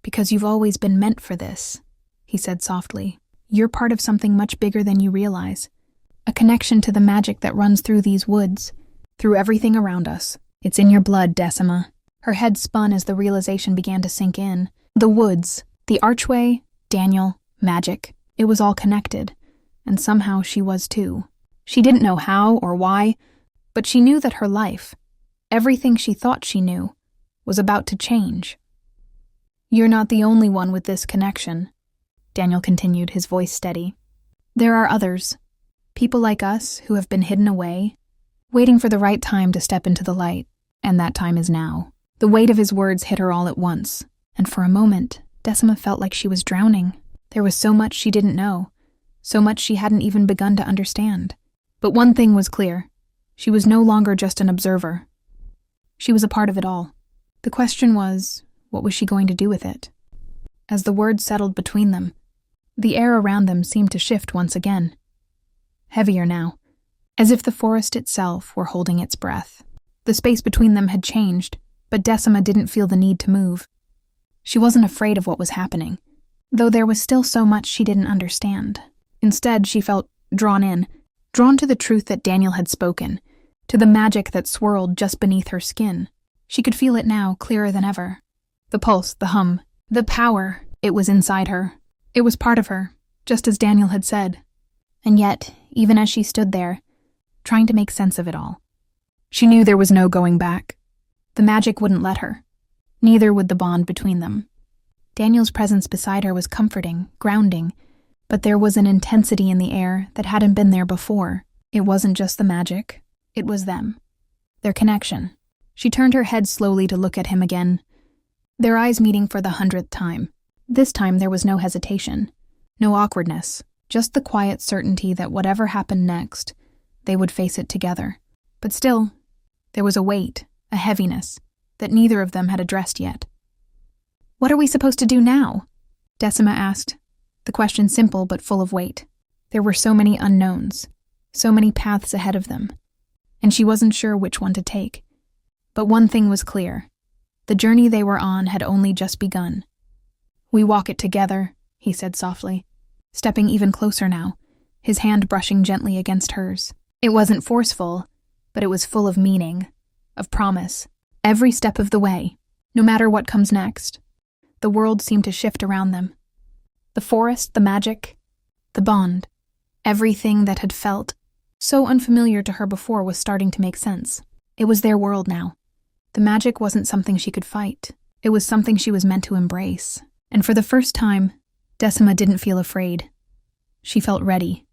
Because you've always been meant for this, he said softly. You're part of something much bigger than you realize. A connection to the magic that runs through these woods, through everything around us. It's in your blood, Decima. Her head spun as the realization began to sink in. The woods, the archway, Daniel, magic. It was all connected, and somehow she was too. She didn't know how or why, but she knew that her life, everything she thought she knew, was about to change. You're not the only one with this connection, Daniel continued, his voice steady. There are others, people like us who have been hidden away, waiting for the right time to step into the light, and that time is now. The weight of his words hit her all at once, and for a moment, Decima felt like she was drowning. There was so much she didn't know, so much she hadn't even begun to understand. But one thing was clear. She was no longer just an observer. She was a part of it all. The question was, what was she going to do with it? As the words settled between them, the air around them seemed to shift once again. Heavier now, as if the forest itself were holding its breath. The space between them had changed, but Decima didn't feel the need to move. She wasn't afraid of what was happening, though there was still so much she didn't understand. Instead, she felt drawn to the truth that Daniel had spoken, to the magic that swirled just beneath her skin. She could feel it now, clearer than ever. The pulse, the hum, the power, it was inside her. It was part of her, just as Daniel had said. And yet, even as she stood there, trying to make sense of it all, she knew there was no going back. The magic wouldn't let her. Neither would the bond between them. Daniel's presence beside her was comforting, grounding, but there was an intensity in the air that hadn't been there before. It wasn't just the magic, it was them. Their connection. She turned her head slowly to look at him again, their eyes meeting for the 100th time. This time there was no hesitation, no awkwardness, just the quiet certainty that whatever happened next, they would face it together. But still, there was a weight, a heaviness, that neither of them had addressed yet. "What are we supposed to do now?" Decima asked, the question simple but full of weight. There were so many unknowns, so many paths ahead of them, and she wasn't sure which one to take. But one thing was clear. The journey they were on had only just begun. "We walk it together," he said softly, stepping even closer now, his hand brushing gently against hers. It wasn't forceful, but it was full of meaning, of promise. Every step of the way, no matter what comes next, the world seemed to shift around them. The forest, the magic, the bond, everything that had felt so unfamiliar to her before was starting to make sense. It was their world now. The magic wasn't something she could fight. It was something she was meant to embrace. And for the first time, Decima didn't feel afraid. She felt ready.